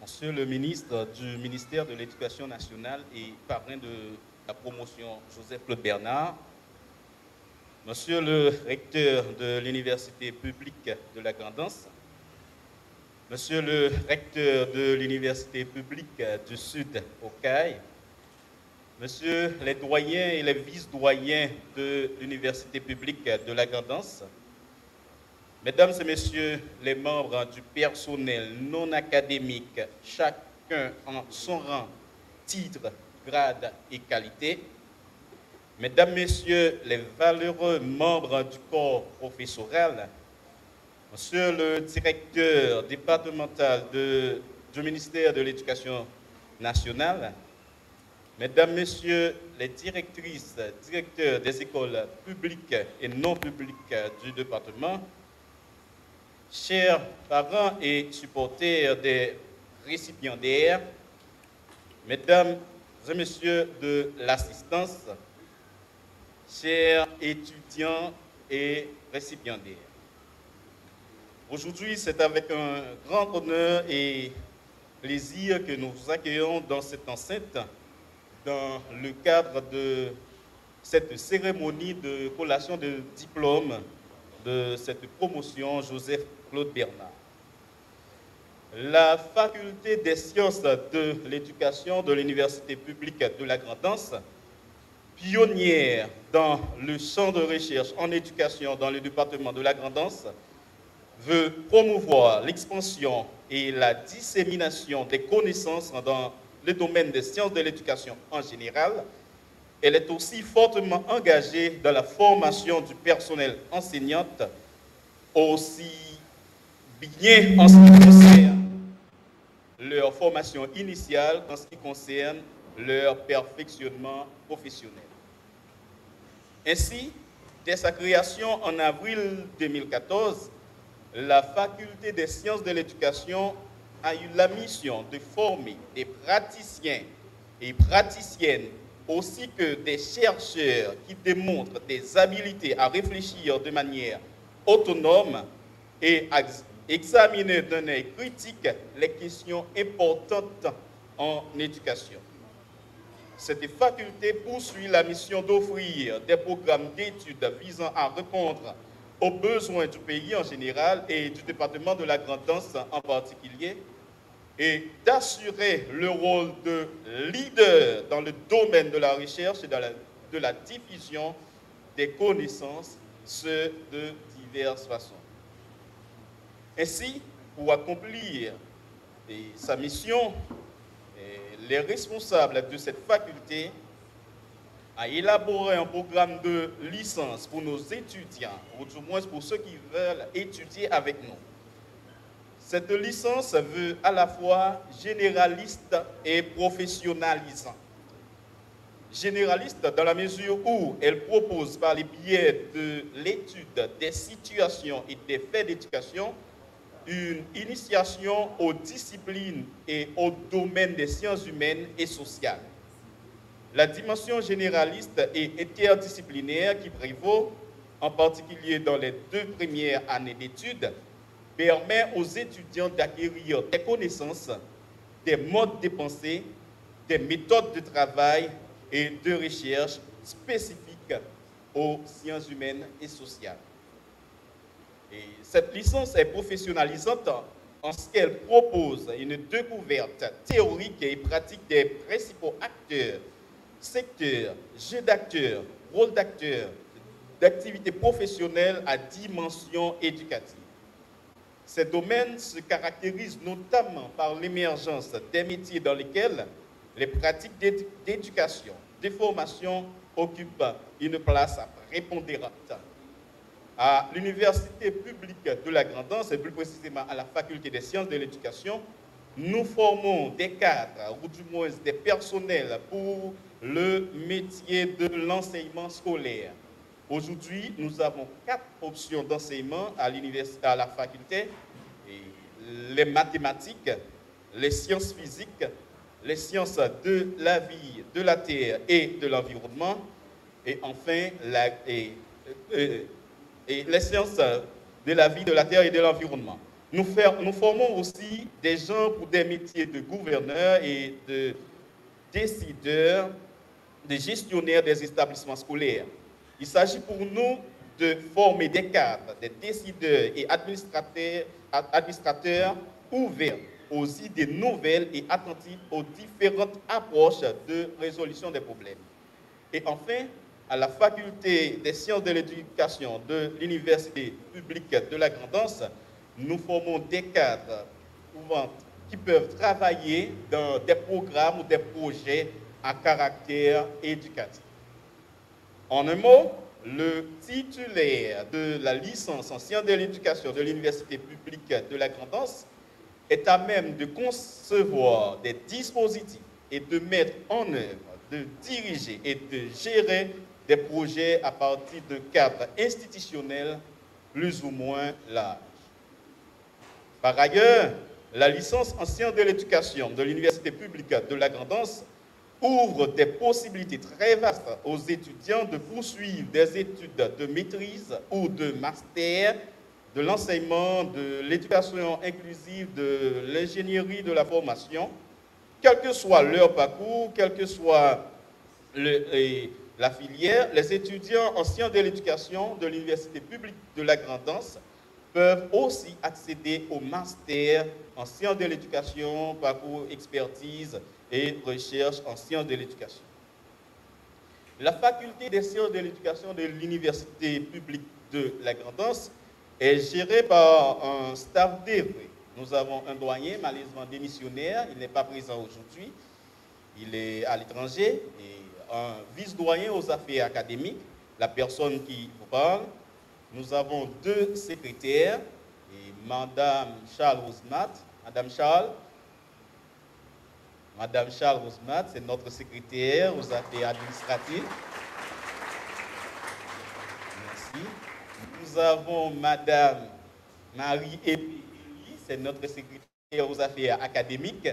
Monsieur le ministre du ministère de l'Éducation nationale et parrain de la promotion Joseph-Claude Bernard, Monsieur le recteur de l'Université publique de la Grand'Anse, Monsieur le recteur de l'Université publique du Sud au CAI, Monsieur les doyens et les vice-doyens de l'Université publique de la Grand'Anse, Mesdames et Messieurs les membres du personnel non académique, chacun en son rang, titre, grade et qualité, Mesdames, Messieurs les valeureux membres du corps professoral, Monsieur le directeur départemental du ministère de l'Éducation nationale, Mesdames, Messieurs les directrices, directeurs des écoles publiques et non publiques du département, chers parents et supporters des récipiendaires, Mesdames et Messieurs de l'assistance, chers étudiants et récipiendaires. Aujourd'hui, c'est avec un grand honneur et plaisir que nous vous accueillons dans cette enceinte dans le cadre de cette cérémonie de collation de diplôme de cette promotion Joseph-Claude Bernard. La faculté des sciences de l'éducation de l'Université publique de la Grand'Anse, pionnière dans le champ de recherche en éducation dans le département de la Grand'Anse, veut promouvoir l'expansion et la dissémination des connaissances dans le domaine des sciences de l'éducation en général. Elle est aussi fortement engagée dans la formation du personnel enseignant, aussi bien en ce qui concerne leur formation initiale qu'en ce qui concerne leur perfectionnement professionnel. Ainsi, dès sa création en avril 2014, la Faculté des sciences de l'éducation a eu la mission de former des praticiens et praticiennes ainsi que des chercheurs qui démontrent des habiletés à réfléchir de manière autonome et à examiner d'un œil critique les questions importantes en éducation. Cette faculté poursuit la mission d'offrir des programmes d'études visant à répondre aux besoins du pays en général et du département de la Grand'Anse en particulier, et d'assurer le rôle de leader dans le domaine de la recherche et de la diffusion des connaissances, ce de diverses façons. Ainsi, pour accomplir sa mission, les responsables de cette faculté ont élaboré un programme de licence pour nos étudiants, ou du moins pour ceux qui veulent étudier avec nous. Cette licence veut à la fois généraliste et professionnalisant. Généraliste dans la mesure où elle propose par le biais de l'étude des situations et des faits d'éducation une initiation aux disciplines et aux domaines des sciences humaines et sociales. La dimension généraliste et interdisciplinaire qui prévaut, en particulier dans les 2 premières années d'études, permet aux étudiants d'acquérir des connaissances, des modes de pensée, des méthodes de travail et de recherche spécifiques aux sciences humaines et sociales. Et cette licence est professionnalisante en ce qu'elle propose une découverte théorique et pratique des principaux acteurs, secteurs, jeux d'acteurs, rôles d'acteurs, d'activités professionnelles à dimension éducative. Ces domaines se caractérisent notamment par l'émergence des métiers dans lesquels les pratiques d'éducation, de formation occupent une place prépondérante. À l'Université publique de la Grand'Anse, et plus précisément à la Faculté des sciences de l'éducation, nous formons des cadres, ou du moins des personnels pour le métier de l'enseignement scolaire. Aujourd'hui, nous avons 4 options d'enseignement à la faculté: les mathématiques, les sciences physiques, les sciences de la vie, de la terre et de l'environnement, et enfin les sciences de la vie, de la terre et de l'environnement. Nous formons aussi des gens pour des métiers de gouverneurs et de décideurs, de gestionnaires des établissements scolaires. Il s'agit pour nous de former des cadres, des décideurs et administrateurs ouverts aux idées nouvelles et attentifs aux différentes approches de résolution des problèmes. Et enfin, à la faculté des sciences de l'éducation de l'Université publique de la Grand'Anse, nous formons des cadres qui peuvent travailler dans des programmes ou des projets à caractère éducatif. En un mot, le titulaire de la licence en sciences de l'éducation de l'Université publique de la Grand'Anse est à même de concevoir des dispositifs et de mettre en œuvre, de diriger et de gérer des projets à partir de cadres institutionnels plus ou moins larges. Par ailleurs, la licence en sciences de l'éducation de l'Université publique de la Grand'Anse ouvre des possibilités très vastes aux étudiants de poursuivre des études de maîtrise ou de master, de l'enseignement, de l'éducation inclusive, de l'ingénierie de la formation, quel que soit leur parcours, quelle que soit la filière. Les étudiants en sciences de l'éducation de l'Université publique de la Grand'Anse peuvent aussi accéder au master en sciences de l'éducation, parcours expertise et recherche en sciences de l'éducation. La faculté des sciences de l'éducation de l'Université publique de la Grand'Anse est gérée par un staff dévoué. Nous avons un doyen malheureusement démissionnaire, il n'est pas présent aujourd'hui, il est à l'étranger, et un vice-doyen aux affaires académiques, la personne qui vous parle. Nous avons 2 secrétaires, et Madame Charles Rosemat. Madame Charles Rosemat, c'est notre secrétaire aux affaires administratives. Merci. Nous avons Madame Marie Épée, c'est notre secrétaire aux affaires académiques.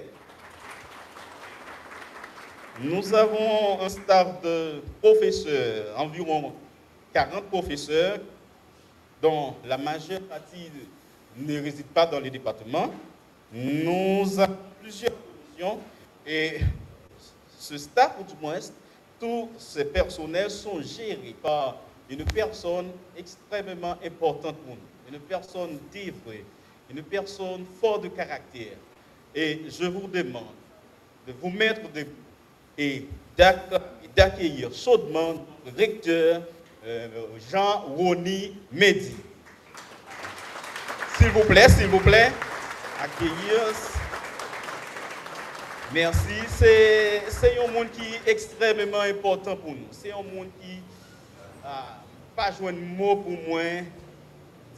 Nous avons un staff de professeurs, environ 40 professeurs, dont la majeure partie ne réside pas dans le département. Nous avons plusieurs commissions et ce staff, ou du moins, tous ces personnels sont gérés par une personne extrêmement importante pour nous, une personne dévouée, une personne forte de caractère. Et je vous demande de vous mettre debout et d'accueillir chaudement le recteur Jean-Rony Mehdi. S'il vous plaît, accueillir. Merci. C'est un monde qui est extrêmement important pour nous. C'est un monde qui n'a pas joué de mot pour moi,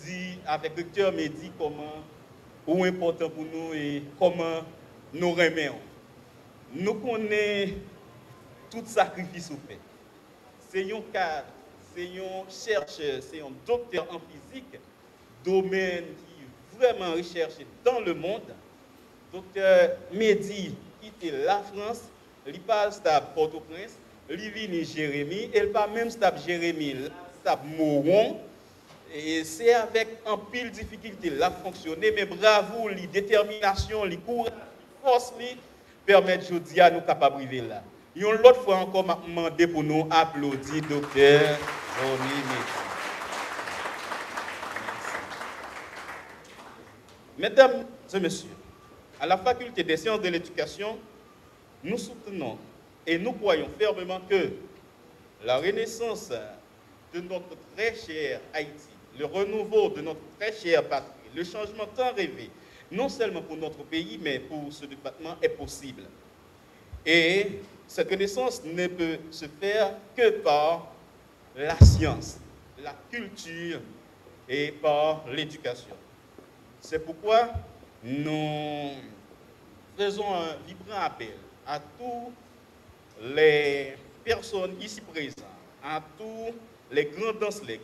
dit avec le docteur Mehdi comment est important pour nous et comment nous remercions. Nous connaissons tout sacrifice au fait. C'est un cadre, c'est un chercheur, c'est un docteur en physique, domaine qui est vraiment recherché dans le monde. Docteur Mehdi quitte la France, il parle stable Port-au-Prince, il vient Jérémy, il parle même stable Jérémy, stable Moron. Et c'est avec un pile de difficulté là fonctionner, mais bravo, la détermination, les courage, la force, permettent aujourd'hui à nous capables de vivre là. Et l'autre fois encore, m'a demandé pour nous applaudir docteur Rony Mehdi. Mesdames et messieurs, à la faculté des sciences de l'éducation, nous soutenons et nous croyons fermement que la renaissance de notre très cher Haïti, le renouveau de notre très chère patrie, le changement tant rêvé, non seulement pour notre pays, mais pour ce département, est possible. Et cette renaissance ne peut se faire que par la science, la culture et par l'éducation. C'est pourquoi nous faisons un vibrant appel à tous les personnes ici présentes, à tous les grands danseurs,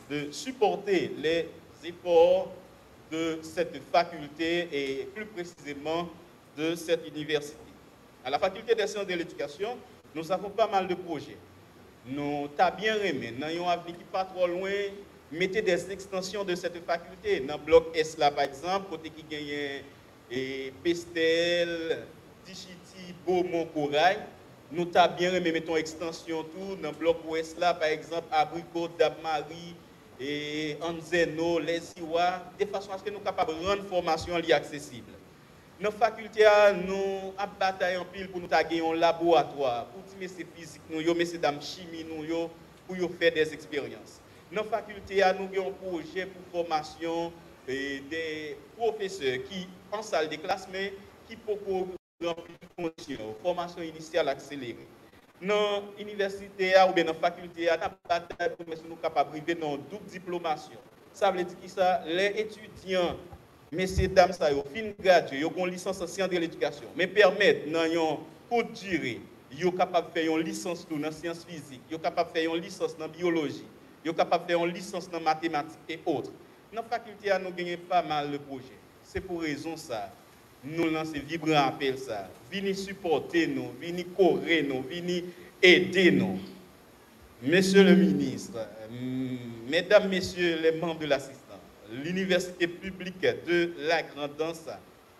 de supporter les efforts de cette faculté et plus précisément de cette université. À la faculté des sciences de l'éducation, nous avons pas mal de projets. Nous avons bien aimé, nous avons un avenir qui n'est pas trop loin, mettez des extensions de cette faculté. Dans le bloc S, là, par exemple, côté qui gagne Pestel, Tichiti, Beaumont, Corail, nous avons bien remis, mettons, extension tout. Dans le bloc ouest, là, par exemple, Abricot, Dab-Marie, et Anzeno, Les Iwa, de façon à ce que nous soyons capables de rendre la formation accessible. Dans la faculté, nous avons bataillé en pile pour nous gagner un laboratoire, pour dire ces physiques, ces dames chimie, pour faire des expériences. Dans la faculté, nous avons un projet pour formation des professeurs qui, en salle de classe, mais qui pour formation initiale accélérée. Dans l'université ou bien dans la faculté, nous sommes capables de arriver dans une double diplomation. Ça veut dire que ça, les étudiants, messieurs, dames, ça, ils fin gradués, ils ont une licence en sciences de l'éducation, mais permettent, dans une courte durée, ils sont capables de faire une licence dans sciences physiques, ils sont capables de faire une licence dans biologie, ils sont capables de faire une licence dans mathématiques et autres. Dans la faculté, nous gagnons pas mal de projets. C'est pour raison ça. Nous lançons vibrant appel ça. Venez supporter nous, venez correr nous, venez aider nous. Monsieur le ministre, mesdames, messieurs les membres de l'assistance, l'université publique de la Grand'Anse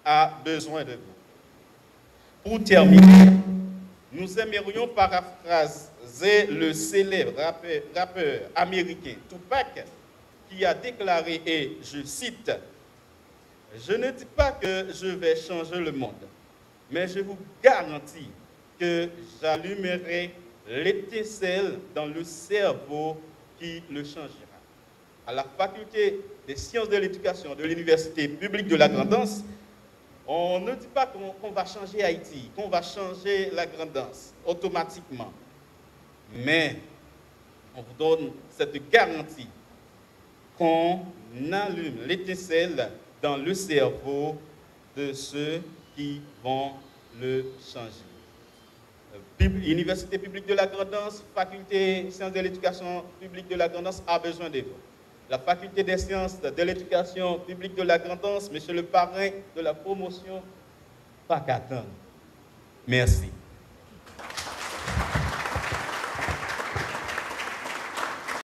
a besoin de vous. Pour terminer, nous aimerions paraphraser le célèbre rappeur américain Tupac qui a déclaré, et je cite, « Je ne dis pas que je vais changer le monde, mais je vous garantis que j'allumerai l'étincelle dans le cerveau qui le changera. » À la faculté des sciences de l'éducation de l'université publique de la Grand'Anse, on ne dit pas qu'on va changer Haïti, qu'on va changer la Grand'Anse automatiquement. Mais on vous donne cette garantie qu'on allume l'étincelle dans le cerveau de ceux qui vont le changer. Université publique de la Grand'Anse, faculté des sciences de l'éducation publique de la Grand'Anse a besoin de vous. La faculté des sciences de l'éducation publique de la Grand'Anse, monsieur le parrain de la promotion, pas qu'attendre. Merci.